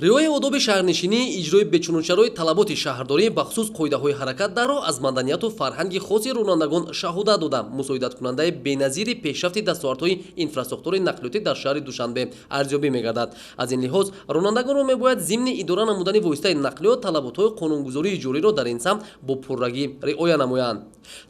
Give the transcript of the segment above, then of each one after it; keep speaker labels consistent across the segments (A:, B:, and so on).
A: риояи одоби шаҳрнишинӣ, иҷрои бечунуншарои талаботи шаҳрдорӣ бахусус қоидаҳои ҳаракат дарро аз маданияту фарҳанги хоси ронандагон шаҳода дода мусоидаткунандаи беназири пешрафти дастовардҳои инфраструктураи нақлиётӣ дар шаҳри Душанбе арзёбӣ мегардад. Аз ин лиҳоз ронандагонро мебояд зимни идора намудани воситаи нақлиёт талаботҳои қонунгузории ҷориро дар ин самт бо пуррагӣ риоя намоянд.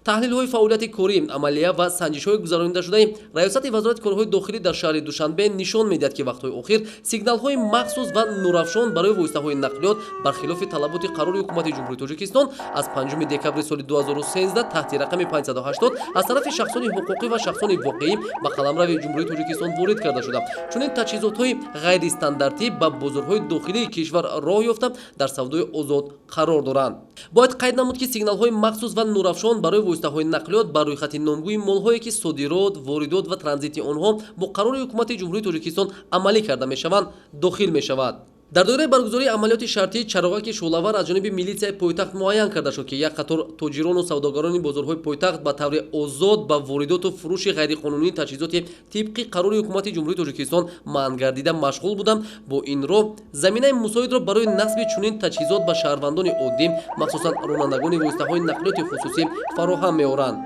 A: таҳлилҳои фаъолияти корӣ, амалия ва санҷишҳои гузаронидашудаи раёсати вазорати корҳои дохилӣ дар шаҳри Душанбе нишон медиҳад, ки вақтҳои охир сигналҳои махсус ва нурафшон барои воситаҳои нақлиёт бархилофи талаботи қарори ҳукумати ҷумҳурии Тоҷикистон аз 5 декабри соли 2013 таҳти рақами 580 аз тарафи шахсони ҳуқуқӣ ва шахсони воқеӣ ба қаламрави ҷумҳурии Тоҷикистон ворид карда шуда. Чунин таҷҳизотҳои ғайристандартӣ ба бозорҳои дохилии кишвар роҳ ёфта дар савдои озод қарор доранд. Бояд қайд намуд, ки сигналҳои махсус ва нурафшон барои воситаҳои нақлиёт бар рӯйхати номгӯи молҳое, ки содирот, воридот ва транзити онҳо бо қарори ҳукумати ҷумҳурии Тоҷикистон амалӣ карда мешаванд, дохил мешавад. дар доираи баргузории амалиёти шартии чароғаки шӯлавар аз ҷониби милитсияи пойтахт муайян карда шуд, ки як қатор тоҷирону савдогарони бозорҳои пойтахт ба таври озод ба воридоту фурӯши ғайриқонунии таҷҳизоти тибқи қарори ҳукумати ҷумҳурии Тоҷикистон манъ гардида машғул буданд. Бо ин роҳ заминаи мусоидро барои насби чунин таҷҳизот ба шаҳрвандони оддӣ, махсусан ронандагони воситаҳои нақлиёти хусусӣ фароҳам меоранд.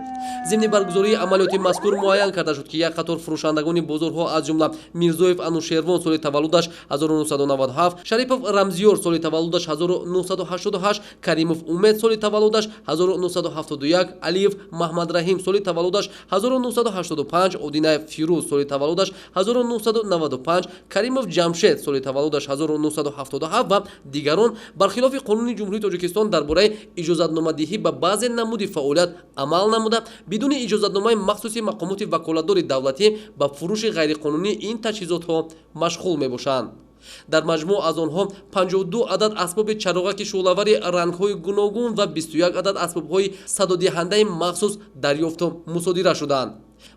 A: зимни баргузории амалиёти мазкур муайян карда шуд, ки як қатор фурӯшандагони бозорҳо аз ҷумла Мирзоев Анушервон соли таваллудаш 1997, Шарипов Рамзиёр соли таваллудаш 1988, Каримов Умед соли таваллудаш 1971, Алиев Маҳмадраҳим соли таваллудаш 1985, Одинаев Фирӯз соли таваллудаш 1995, Каримов Ҷамшед соли таваллудаш 1977 ва дигарон бархилофи Қонуни Ҷумҳурии Тоҷикистон дар бораи иҷозатномадиҳӣ ба баъзе намуди фаъолият амал намуда, бидуни иҷозатномаи махсуси мақомоти ваколатдори давлатӣ ба фурӯши ғайриқонунии ин таҷҳизотҳо машғул мебошанд. дар маҷмӯъ аз онҳо 52 адад асбоби чароғаки шӯлавари рангҳои гуногун ва 21 адад асбобҳои садодиҳандаи махсус дарёфту мусодира шуданд.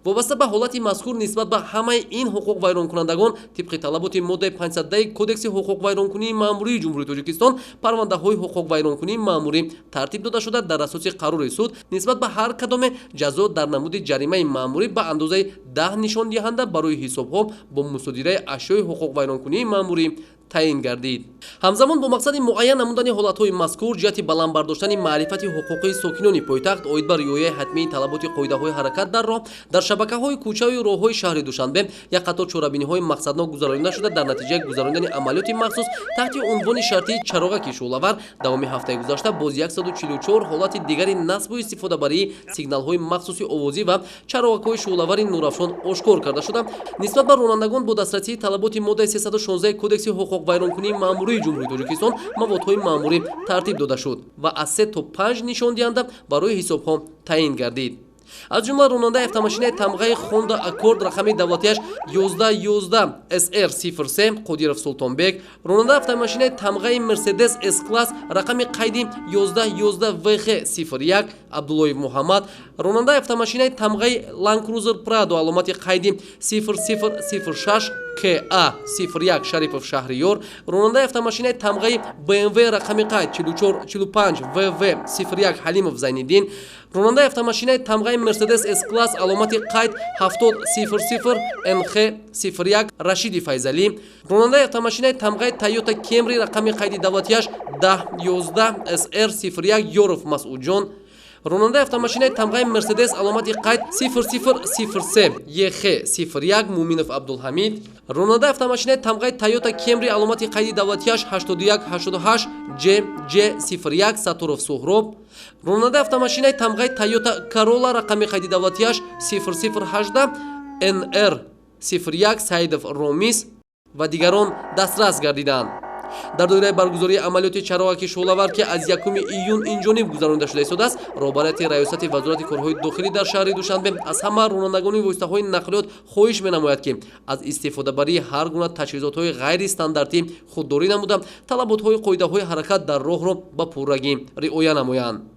A: вобаста ба ҳолати мазкур нисбат ба ҳамаи ин ҳуқуқ вайронкунандагон тибқи талаботи моддаи 500 Кодекси ҳуқуқ вайронкунии маъмурии Ҷумҳурии Тоҷикистон парвандаҳои ҳуқуқ вайронкунии маъмурӣ тартиб дода шуда дар асоси қарори суд нисбат ба ҳар кадоме ҷазо дар намуди ҷаримаи маъмурӣ ба андозаи 10 нишондиҳанда барои ҳисобҳо бо мусодираи ашёи ҳуқуқ вайронкунии маъмурӣ таъин гардид. ҳамзамон бо мақсади муайян намудани ҳолатҳои мазкур ҷиҳати баландбардоштани маърифати ҳуқуқии сокинони пойтахт оид ба риояи ҳатмии талаботи қоидаҳои ҳаракат дар роҳ дар шабакаҳои кӯчаву роҳҳои шаҳри Душанбе як қатор чорабиниҳои мақсаднок гузаронида шуда дар натиҷаи гузарондани амалиёти махсус таҳти унвони шартии чароғаки шӯлавар давоми ҳафтаи гузашта боз 144 ҳолати дигари насбу истифодабарии сигналҳои махсуси овозӣ ва чароғакҳои шӯлавари нурафшон ошкор карда шуда нисбат ба ронандагон бо дастрасии талаботи моддаи 316 Кодекси ҳуқуқ вайронкунии маъмурии Ҷумҳурии Тоҷикистон маводҳои маъмурӣ тартиб дода шуд ва аз 3 то 5 нишондиҳанда барои ҳисобҳо таъин гардид. аз ҷумла ронандаи автомошинаи тамғаи Honda Accord рақами давлатиаш 1111 SR03 Қодиров Султонбек, ронандаи автомошинаи тамғаи Mercedes S-Class рақами қайди 1111 VX01 Абдуллоев Муҳаммад, ронандаи автомошинаи тамғаи Land Cruiser Prado аломати қайди 0006 KA01 Шарипов Шаҳриёр, ронандаи автомошинаи тамғаи BMW рақами қайд 4445 VV01 Ҳалимов Зайниддин, ронандаи автомошинаи тамғаи Mercedes S-Class аломати қайд 7000 NX01 Рашиди Файзалӣ, ронандаи автомошинаи тамғаи Toyota Camry рақами қайди давлатиаш 1011 SR01 Ёров Масъудҷон, ронандаи автомошинаи тамғаи Mercedes аломати қайд 0003 YX01 Муминов Абдулҳамид, ронандаи автомошинаи тамғаи Toyota Camry аломати қайди давлатиаш 8188 JJ01 Сатуров Суҳроб, ронандаи автомошинаи тамғаи Toyota Corolla рақами қайди давлатиаш 0018 NR01 Саидов Ромис ва дигарон дастрас гардиданд. дар доираи баргузории амалиёти чароғаки шӯлавар, ки аз 1 июн инҷониб гузаронида шуда истодааст, роҳбарияти раёсати вазорати корҳои дохилӣ дар шаҳри Душанбе аз ҳама ронандагони воситаҳои нақлиёт хоҳиш менамояд, ки аз истифодабарии ҳар гуна таҷҳизотҳои ғайристандартӣ худдорӣ намуда талаботҳои қоидаҳои ҳаракат дар роҳро ба пуррагӣ риоя намоянд.